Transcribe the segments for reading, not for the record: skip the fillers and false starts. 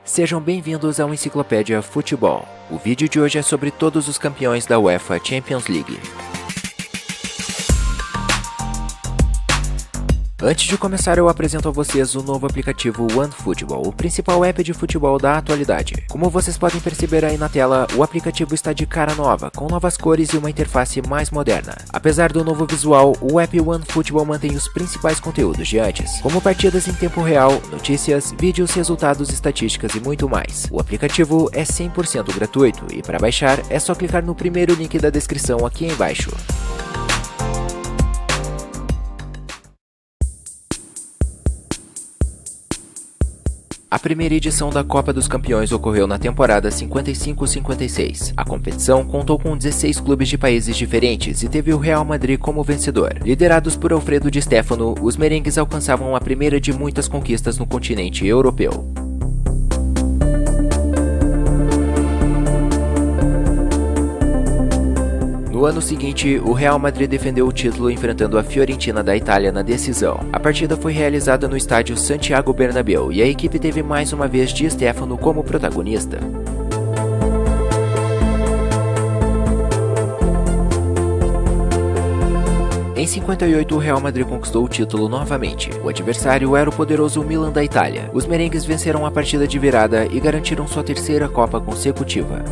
Sejam bem-vindos ao Enciclopédia Futebol. O vídeo de hoje é sobre todos os campeões da UEFA Champions League. Antes de começar, eu apresento a vocês o novo aplicativo OneFootball, o principal app de futebol da atualidade. Como vocês podem perceber aí na tela, o aplicativo está de cara nova, com novas cores e uma interface mais moderna. Apesar do novo visual, o app OneFootball mantém os principais conteúdos de antes, como partidas em tempo real, notícias, vídeos, resultados, estatísticas e muito mais. O aplicativo é 100% gratuito e para baixar é só clicar no primeiro link da descrição aqui embaixo. A primeira edição da Copa dos Campeões ocorreu na temporada 55-56. A competição contou com 16 clubes de países diferentes e teve o Real Madrid como vencedor. Liderados por Alfredo Di Stéfano, os merengues alcançavam a primeira de muitas conquistas no continente europeu. No ano seguinte, o Real Madrid defendeu o título enfrentando a Fiorentina da Itália na decisão. A partida foi realizada no estádio Santiago Bernabéu e a equipe teve mais uma vez Di Stéfano como protagonista. Em 58, o Real Madrid conquistou o título novamente. O adversário era o poderoso Milan da Itália. Os merengues venceram a partida de virada e garantiram sua terceira Copa consecutiva.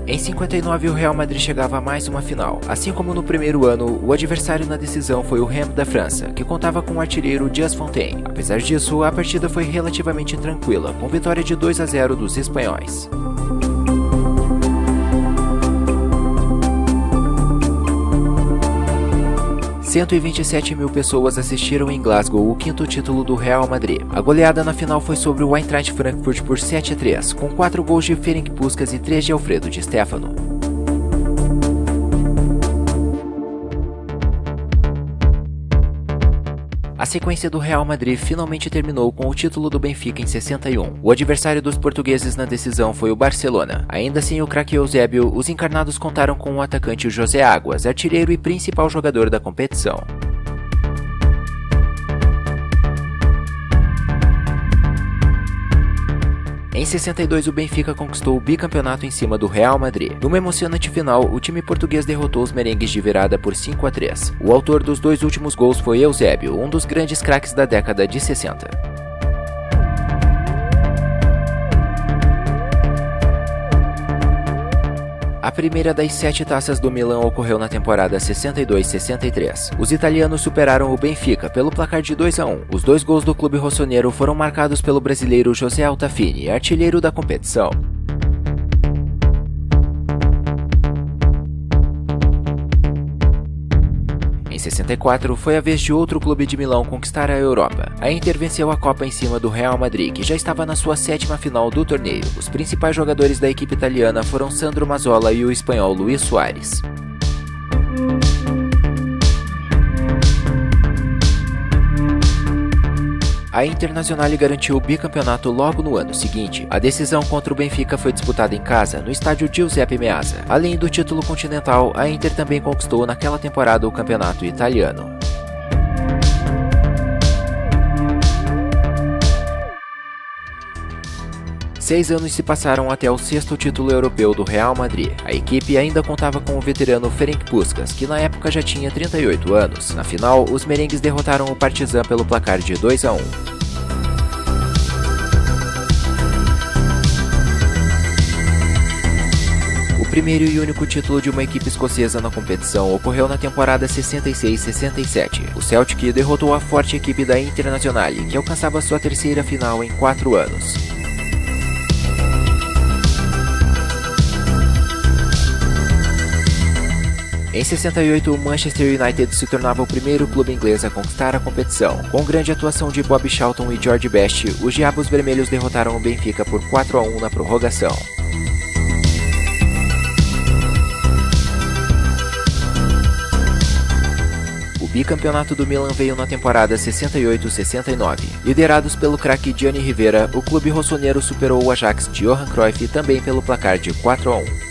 Em 59, o Real Madrid chegava a mais uma final. Assim como no primeiro ano, o adversário na decisão foi o Reims da França, que contava com o artilheiro Dias Fontaine. Apesar disso, a partida foi relativamente tranquila, com vitória de 2-0 dos espanhóis. Mil 127.000 pessoas assistiram em Glasgow o quinto título do Real Madrid. A goleada na final foi sobre o Eintracht Frankfurt por 7-3, com 4 gols de Ferenc Puskás e 3 de Alfredo Di Stéfano. A sequência do Real Madrid finalmente terminou com o título do Benfica em 61. O adversário dos portugueses na decisão foi o Barcelona. Ainda sem o craque Eusébio, os encarnados contaram com o atacante José Águas, artilheiro e principal jogador da competição. Em 62, o Benfica conquistou o bicampeonato em cima do Real Madrid. Numa emocionante final, o time português derrotou os merengues de virada por 5-3. O autor dos dois últimos gols foi Eusébio, um dos grandes craques da década de 60. A primeira das 7 taças do Milan ocorreu na temporada 62-63. Os italianos superaram o Benfica pelo placar de 2-1. Os 2 gols do clube rossonero foram marcados pelo brasileiro José Altafini, artilheiro da competição. Em 64, foi a vez de outro clube de Milão conquistar a Europa. A Inter venceu a Copa em cima do Real Madrid, que já estava na sua 7ª final do torneio. Os principais jogadores da equipe italiana foram Sandro Mazzola e o espanhol Luis Suárez. A Internazionale garantiu o bicampeonato logo no ano seguinte. A decisão contra o Benfica foi disputada em casa, no estádio Giuseppe Meazza. Além do título continental, a Inter também conquistou naquela temporada o campeonato italiano. Seis anos se passaram até o 6º título europeu do Real Madrid. A equipe ainda contava com o veterano Ferenc Puskás, que na época já tinha 38 anos. Na final, os merengues derrotaram o Partizan pelo placar de 2-1. O primeiro e único título de uma equipe escocesa na competição ocorreu na temporada 66-67. O Celtic derrotou a forte equipe da Internazionale, que alcançava sua terceira final em 4 anos. Em 68, o Manchester United se tornava o primeiro clube inglês a conquistar a competição. Com grande atuação de Bob Charlton e George Best, os Diabos Vermelhos derrotaram o Benfica por 4-1 na prorrogação. O bicampeonato do Milan veio na temporada 68-69. Liderados pelo craque Gianni Rivera, o clube rossonero superou o Ajax de Johan Cruyff também pelo placar de 4-1.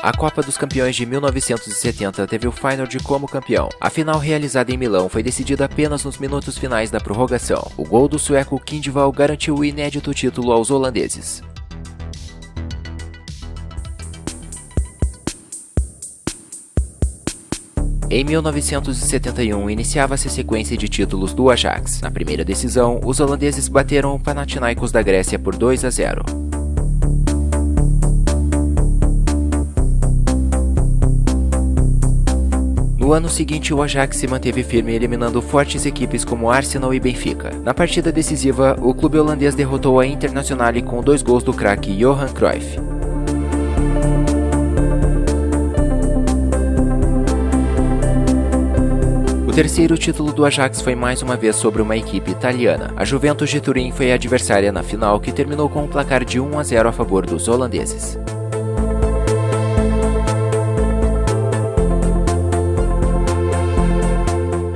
A Copa dos Campeões de 1970 teve o Feyenoord como campeão. A final realizada em Milão foi decidida apenas nos minutos finais da prorrogação. O gol do sueco Kindval garantiu o inédito título aos holandeses. Em 1971, iniciava-se a sequência de títulos do Ajax. Na primeira decisão, os holandeses bateram o Panathinaikos da Grécia por 2-0. No ano seguinte, o Ajax se manteve firme, eliminando fortes equipes como Arsenal e Benfica. Na partida decisiva, o clube holandês derrotou a Internazionale com 2 gols do craque Johan Cruyff. O terceiro título do Ajax foi mais uma vez sobre uma equipe italiana. A Juventus de Turim foi a adversária na final, que terminou com um placar de 1-0 a favor dos holandeses.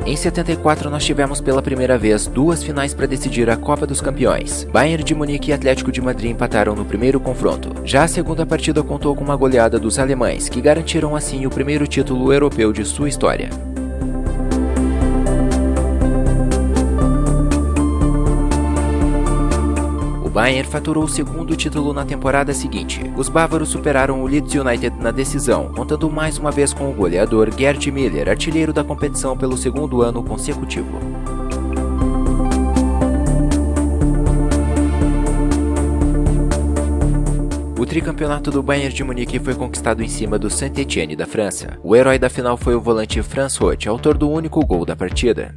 Em 74, nós tivemos pela primeira vez 2 finais para decidir a Copa dos Campeões. Bayern de Munique e Atlético de Madrid empataram no primeiro confronto. Já a segunda partida contou com uma goleada dos alemães, que garantiram assim o primeiro título europeu de sua história. O Bayern faturou o segundo título na temporada seguinte. Os bávaros superaram o Leeds United na decisão, contando mais uma vez com o goleador Gerd Müller, artilheiro da competição pelo segundo ano consecutivo. O tricampeonato do Bayern de Munique foi conquistado em cima do Saint-Étienne da França. O herói da final foi o volante Franz Roth, autor do único gol da partida.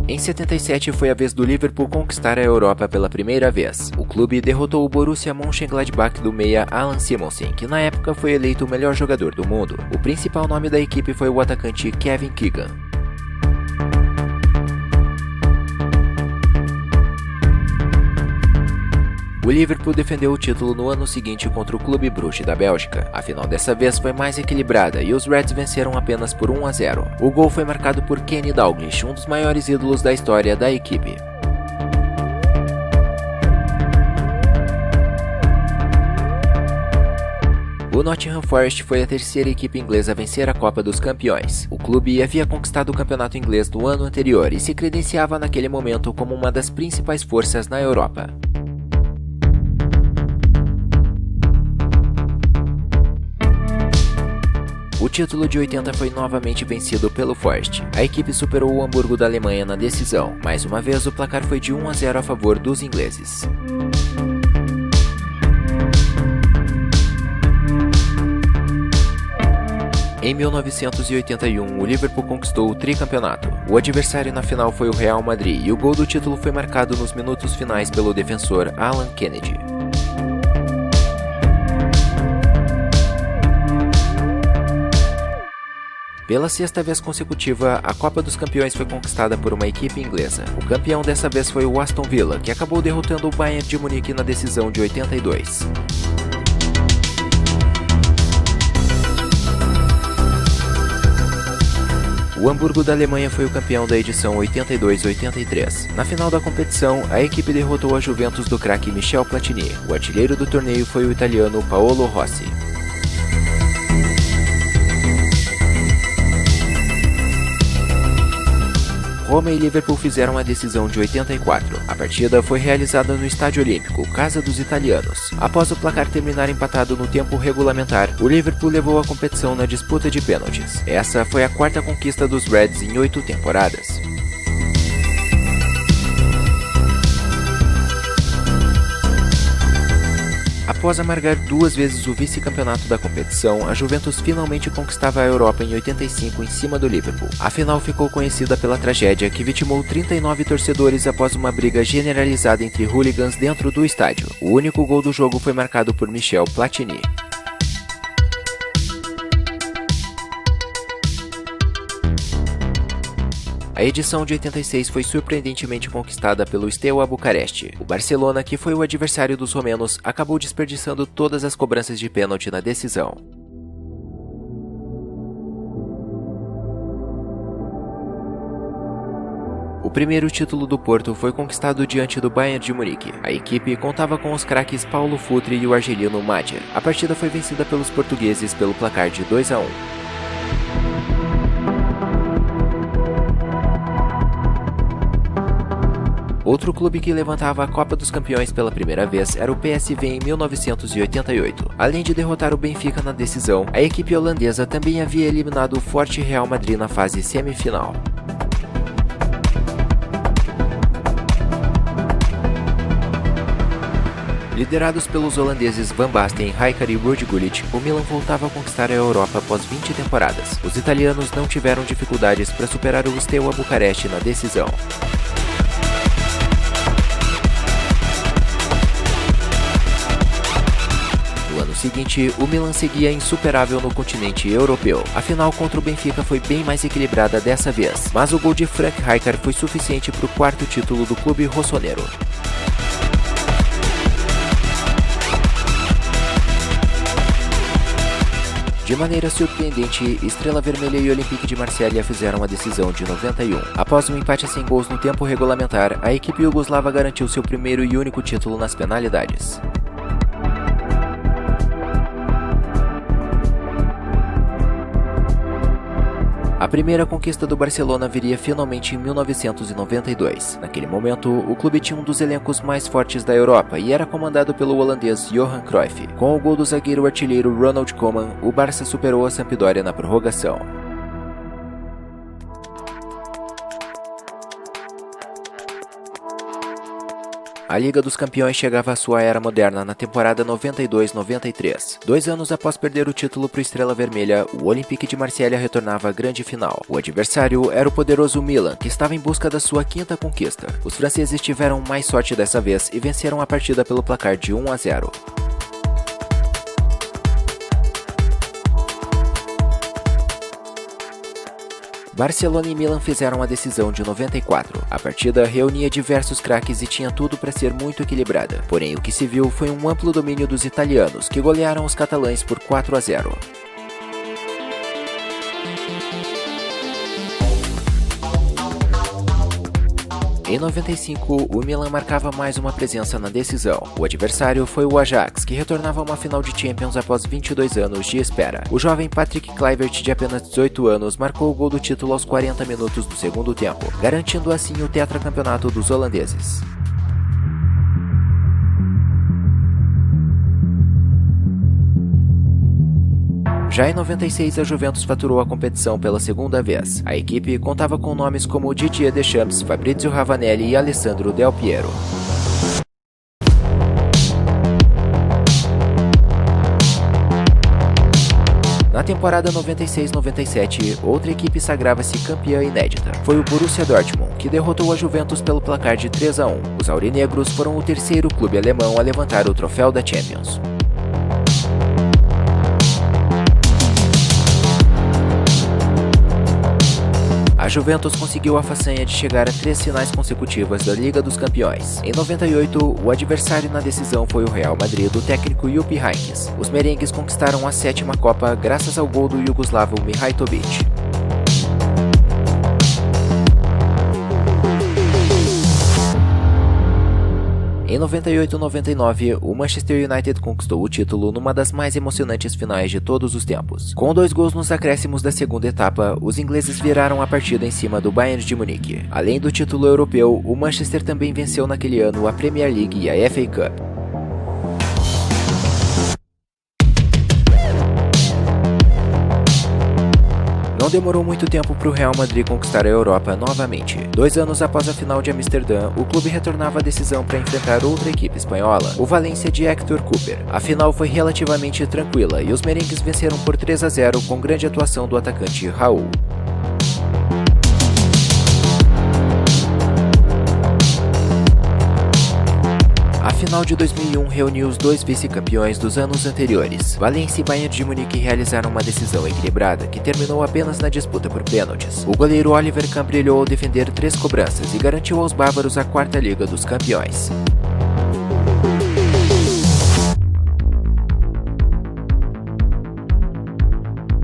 Em 77 foi a vez do Liverpool conquistar a Europa pela primeira vez. O clube derrotou o Borussia Mönchengladbach do meia Alan Simonsen, que na época foi eleito o melhor jogador do mundo. O principal nome da equipe foi o atacante Kevin Keegan. O Liverpool defendeu o título no ano seguinte contra o Clube Brugge da Bélgica. A final dessa vez foi mais equilibrada e os Reds venceram apenas por 1-0. O gol foi marcado por Kenny Dalglish, um dos maiores ídolos da história da equipe. O Nottingham Forest foi a terceira equipe inglesa a vencer a Copa dos Campeões. O clube havia conquistado o campeonato inglês no ano anterior e se credenciava naquele momento como uma das principais forças na Europa. O título de 80 foi novamente vencido pelo Forest. A equipe superou o Hamburgo da Alemanha na decisão. Mais uma vez, o placar foi de 1-0 a favor dos ingleses. Em 1981, o Liverpool conquistou o tricampeonato. O adversário na final foi o Real Madrid e o gol do título foi marcado nos minutos finais pelo defensor Alan Kennedy. Pela sexta vez consecutiva, a Copa dos Campeões foi conquistada por uma equipe inglesa. O campeão dessa vez foi o Aston Villa, que acabou derrotando o Bayern de Munique na decisão de 82. O Hamburgo da Alemanha foi o campeão da edição 82-83. Na final da competição, a equipe derrotou a Juventus do craque Michel Platini. O artilheiro do torneio foi o italiano Paolo Rossi. Roma e Liverpool fizeram a decisão de 84. A partida foi realizada no Estádio Olímpico, casa dos italianos. Após o placar terminar empatado no tempo regulamentar, o Liverpool levou a competição na disputa de pênaltis. Essa foi a quarta conquista dos Reds em 8 temporadas. Após amargar 2 vezes o vice-campeonato da competição, a Juventus finalmente conquistava a Europa em 85 em cima do Liverpool. A final ficou conhecida pela tragédia que vitimou 39 torcedores após uma briga generalizada entre hooligans dentro do estádio. O único gol do jogo foi marcado por Michel Platini. A edição de 86 foi surpreendentemente conquistada pelo Steaua Bucareste. O Barcelona, que foi o adversário dos romenos, acabou desperdiçando todas as cobranças de pênalti na decisão. O primeiro título do Porto foi conquistado diante do Bayern de Munique. A equipe contava com os craques Paulo Futre e o argelino Madjer. A partida foi vencida pelos portugueses pelo placar de 2-1. Outro clube que levantava a Copa dos Campeões pela primeira vez era o PSV em 1988. Além de derrotar o Benfica na decisão, a equipe holandesa também havia eliminado o forte Real Madrid na fase semifinal. Liderados pelos holandeses Van Basten, Rijkaard e Ruud Gullit, o Milan voltava a conquistar a Europa após 20 temporadas. Os italianos não tiveram dificuldades para superar o Steaua Bucareste na decisão. No ano seguinte, o Milan seguia insuperável no continente europeu. A final contra o Benfica foi bem mais equilibrada dessa vez, mas o gol de Frank Rijkaard foi suficiente para o quarto título do clube rossonero. De maneira surpreendente, Estrela Vermelha e Olympique de Marselha fizeram a decisão de 91. Após um empate sem gols no tempo regulamentar, a equipe iugoslava garantiu seu primeiro e único título nas penalidades. A primeira conquista do Barcelona viria finalmente em 1992. Naquele momento, o clube tinha um dos elencos mais fortes da Europa e era comandado pelo holandês Johan Cruyff. Com o gol do zagueiro artilheiro Ronald Koeman, o Barça superou a Sampdoria na prorrogação. A Liga dos Campeões chegava à sua era moderna na temporada 92-93. 2 anos após perder o título para o Estrela Vermelha, o Olympique de Marselha retornava à grande final. O adversário era o poderoso Milan, que estava em busca da sua quinta conquista. Os franceses tiveram mais sorte dessa vez e venceram a partida pelo placar de 1-0. Barcelona e Milan fizeram a decisão de 94. A partida reunia diversos craques e tinha tudo para ser muito equilibrada. Porém, o que se viu foi um amplo domínio dos italianos, que golearam os catalães por 4-0. Em 95, o Milan marcava mais uma presença na decisão. O adversário foi o Ajax, que retornava a uma final de Champions após 22 anos de espera. O jovem Patrick Kluivert, de apenas 18 anos, marcou o gol do título aos 40 minutos do segundo tempo, garantindo assim o tetracampeonato dos holandeses. Já em 96, a Juventus faturou a competição pela segunda vez. A equipe contava com nomes como Didier Deschamps, Fabrizio Ravanelli e Alessandro Del Piero. Na temporada 96-97, outra equipe sagrava-se campeã inédita. Foi o Borussia Dortmund, que derrotou a Juventus pelo placar de 3-1. Os aurinegros foram o terceiro clube alemão a levantar o troféu da Champions. A Juventus conseguiu a façanha de chegar a 3 finais consecutivas da Liga dos Campeões. Em 98, o adversário na decisão foi o Real Madrid do técnico Jupp Heynckes. Os merengues conquistaram a 7ª Copa graças ao gol do iugoslavo Mihajlović. Em 98-99, o Manchester United conquistou o título numa das mais emocionantes finais de todos os tempos. Com 2 gols nos acréscimos da segunda etapa, os ingleses viraram a partida em cima do Bayern de Munique. Além do título europeu, o Manchester também venceu naquele ano a Premier League e a FA Cup. Não demorou muito tempo para o Real Madrid conquistar a Europa novamente. 2 anos após a final de Amsterdã, o clube retornava à decisão para enfrentar outra equipe espanhola, o Valência de Héctor Cúper. A final foi relativamente tranquila e os merengues venceram por 3-0 com grande atuação do atacante Raul. A final de 2001 reuniu os 2 vice-campeões dos anos anteriores. Valência e Bayern de Munique realizaram uma decisão equilibrada que terminou apenas na disputa por pênaltis. O goleiro Oliver Kahn brilhou ao defender 3 cobranças e garantiu aos bávaros a 4ª Liga dos Campeões.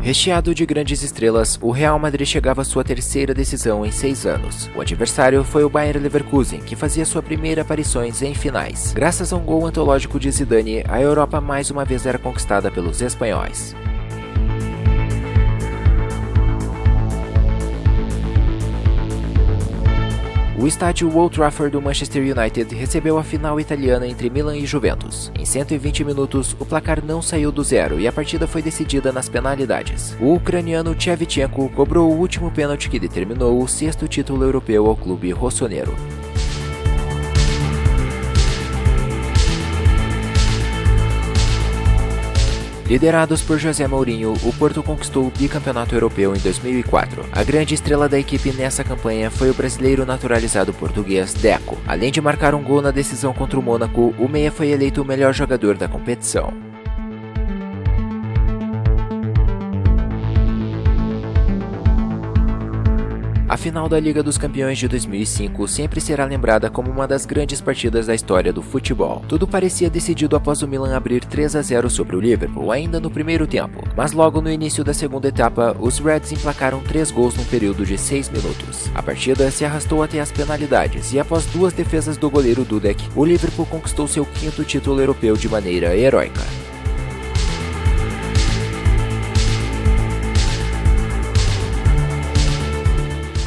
Recheado de grandes estrelas, o Real Madrid chegava à sua terceira decisão em 6 anos. O adversário foi o Bayer Leverkusen, que fazia sua primeira aparições em finais. Graças a um gol antológico de Zidane, a Europa mais uma vez era conquistada pelos espanhóis. O estádio Old Trafford do Manchester United recebeu a final italiana entre Milan e Juventus. Em 120 minutos, o placar não saiu do zero e a partida foi decidida nas penalidades. O ucraniano Shevchenko cobrou o último pênalti que determinou o 6º título europeu ao clube rossonero. Liderados por José Mourinho, o Porto conquistou o bicampeonato europeu em 2004. A grande estrela da equipe nessa campanha foi o brasileiro naturalizado português Deco. Além de marcar um gol na decisão contra o Mônaco, o meia foi eleito o melhor jogador da competição. A final da Liga dos Campeões de 2005 sempre será lembrada como uma das grandes partidas da história do futebol. Tudo parecia decidido após o Milan abrir 3-0 sobre o Liverpool, ainda no primeiro tempo. Mas logo no início da segunda etapa, os Reds emplacaram 3 gols num período de 6 minutos. A partida se arrastou até as penalidades e após 2 defesas do goleiro Dudek, o Liverpool conquistou seu 5º título europeu de maneira heróica.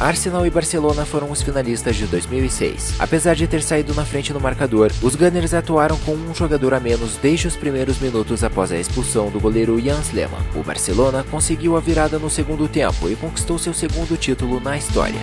Arsenal e Barcelona foram os finalistas de 2006. Apesar de ter saído na frente no marcador, os Gunners atuaram com um jogador a menos desde os primeiros minutos após a expulsão do goleiro Jens Lehmann. O Barcelona conseguiu a virada no segundo tempo e conquistou seu 2º título na história.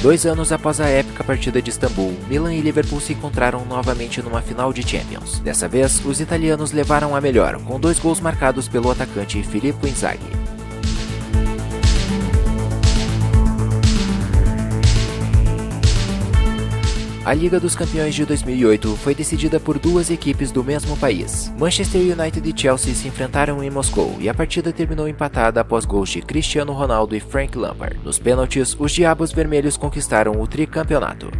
Dois anos após a épica partida de Istambul, Milan e Liverpool se encontraram novamente numa final de Champions. Dessa vez, os italianos levaram a melhor, com 2 gols marcados pelo atacante Filippo Inzaghi. A Liga dos Campeões de 2008 foi decidida por 2 equipes do mesmo país. Manchester United e Chelsea se enfrentaram em Moscou e a partida terminou empatada após gols de Cristiano Ronaldo e Frank Lampard. Nos pênaltis, os Diabos Vermelhos conquistaram o tricampeonato.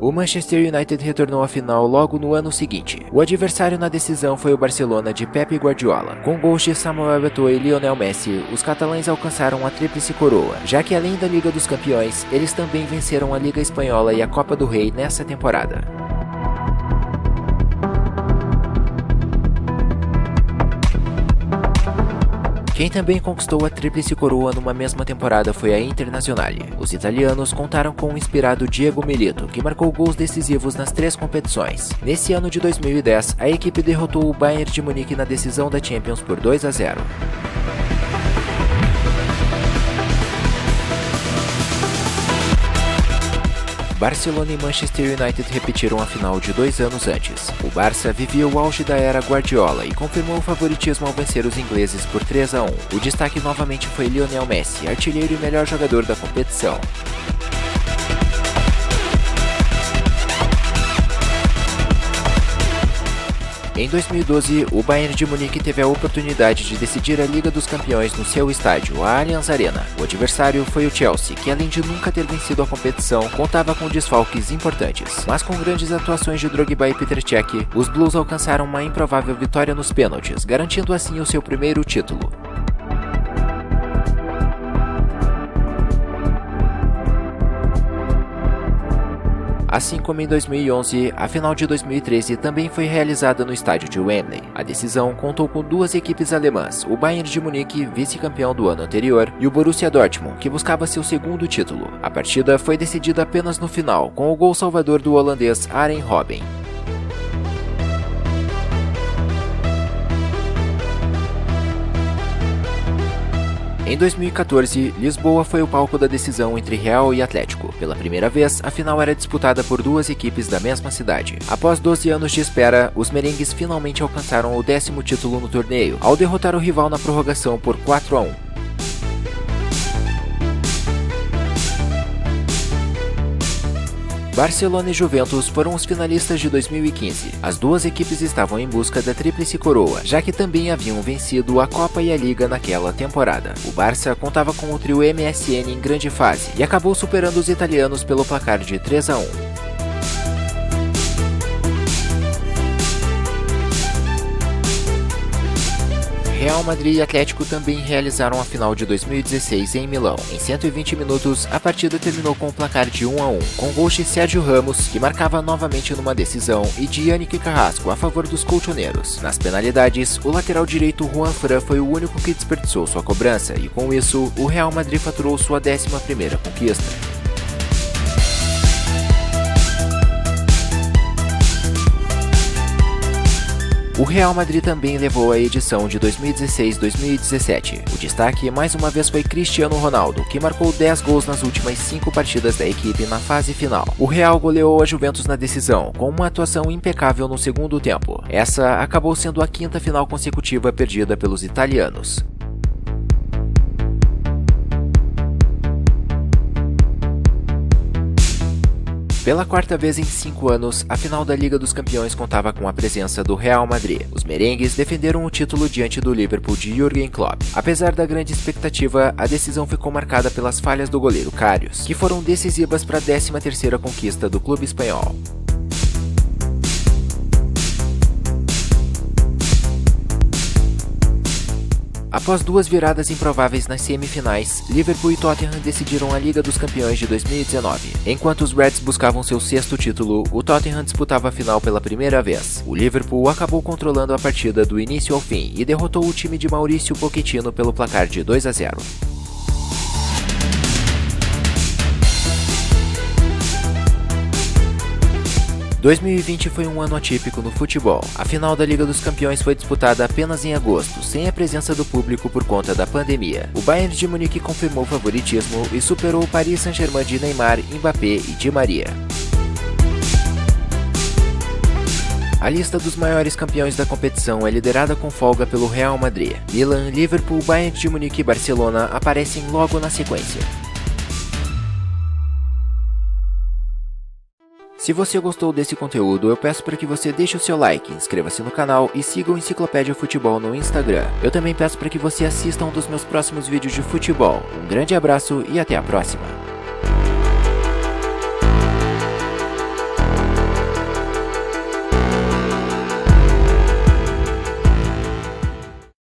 O Manchester United retornou à final logo no ano seguinte. O adversário na decisão foi o Barcelona de Pep Guardiola. Com gols de Samuel Eto'o e Lionel Messi, os catalães alcançaram a tríplice coroa, já que além da Liga dos Campeões, eles também venceram a Liga Espanhola e a Copa do Rei nessa temporada. Quem também conquistou a tríplice coroa numa mesma temporada foi a Internazionale. Os italianos contaram com o inspirado Diego Milito, que marcou gols decisivos nas 3 competições. Nesse ano de 2010, a equipe derrotou o Bayern de Munique na decisão da Champions por 2-0. Barcelona e Manchester United repetiram a final de 2 anos antes. O Barça vivia o auge da era Guardiola e confirmou o favoritismo ao vencer os ingleses por 3-1. O destaque novamente foi Lionel Messi, artilheiro e melhor jogador da competição. Em 2012, o Bayern de Munique teve a oportunidade de decidir a Liga dos Campeões no seu estádio, a Allianz Arena. O adversário foi o Chelsea, que além de nunca ter vencido a competição, contava com desfalques importantes. Mas com grandes atuações de Drogba e Petr Cech, os Blues alcançaram uma improvável vitória nos pênaltis, garantindo assim o seu primeiro título. Assim como em 2011, a final de 2013 também foi realizada no estádio de Wembley. A decisão contou com 2 equipes alemãs, o Bayern de Munique, vice-campeão do ano anterior, e o Borussia Dortmund, que buscava seu 2º título. A partida foi decidida apenas no final, com o gol salvador do holandês Arjen Robben. Em 2014, Lisboa foi o palco da decisão entre Real e Atlético. Pela primeira vez, a final era disputada por 2 equipes da mesma cidade. Após 12 anos de espera, os merengues finalmente alcançaram o 10º título no torneio, ao derrotar o rival na prorrogação por 4-1. Barcelona e Juventus foram os finalistas de 2015. As duas equipes estavam em busca da tríplice coroa, já que também haviam vencido a Copa e a Liga naquela temporada. O Barça contava com o trio MSN em grande fase e acabou superando os italianos pelo placar de 3-1. Real Madrid e Atlético também realizaram a final de 2016 em Milão. Em 120 minutos, a partida terminou com o placar de 1-1, com gols de Sérgio Ramos, que marcava novamente numa decisão, e de Yannick Carrasco a favor dos colchoneiros. Nas penalidades, o lateral direito Juan Fran foi o único que desperdiçou sua cobrança, e com isso, o Real Madrid faturou sua 11ª conquista. O Real Madrid também levou a edição de 2016-2017. O destaque mais uma vez foi Cristiano Ronaldo, que marcou 10 gols nas últimas 5 partidas da equipe na fase final. O Real goleou a Juventus na decisão, com uma atuação impecável no segundo tempo. Essa acabou sendo a 5ª final consecutiva perdida pelos italianos. Pela 4ª vez em 5 anos, a final da Liga dos Campeões contava com a presença do Real Madrid. Os merengues defenderam o título diante do Liverpool de Jürgen Klopp. Apesar da grande expectativa, a decisão ficou marcada pelas falhas do goleiro Karius, que foram decisivas para a 13ª conquista do clube espanhol. Após 2 viradas improváveis nas semifinais, Liverpool e Tottenham decidiram a Liga dos Campeões de 2019. Enquanto os Reds buscavam seu 6º título, o Tottenham disputava a final pela primeira vez. O Liverpool acabou controlando a partida do início ao fim e derrotou o time de Mauricio Pochettino pelo placar de 2-0. – 2020 foi um ano atípico no futebol. A final da Liga dos Campeões foi disputada apenas em agosto, sem a presença do público por conta da pandemia. O Bayern de Munique confirmou favoritismo e superou o Paris Saint-Germain de Neymar, Mbappé e Di Maria. A lista dos maiores campeões da competição é liderada com folga pelo Real Madrid. Milan, Liverpool, Bayern de Munique e Barcelona aparecem logo na sequência. Se você gostou desse conteúdo, eu peço para que você deixe o seu like, inscreva-se no canal e siga o Enciclopédia Futebol no Instagram. Eu também peço para que você assista um dos meus próximos vídeos de futebol. Um grande abraço e até a próxima!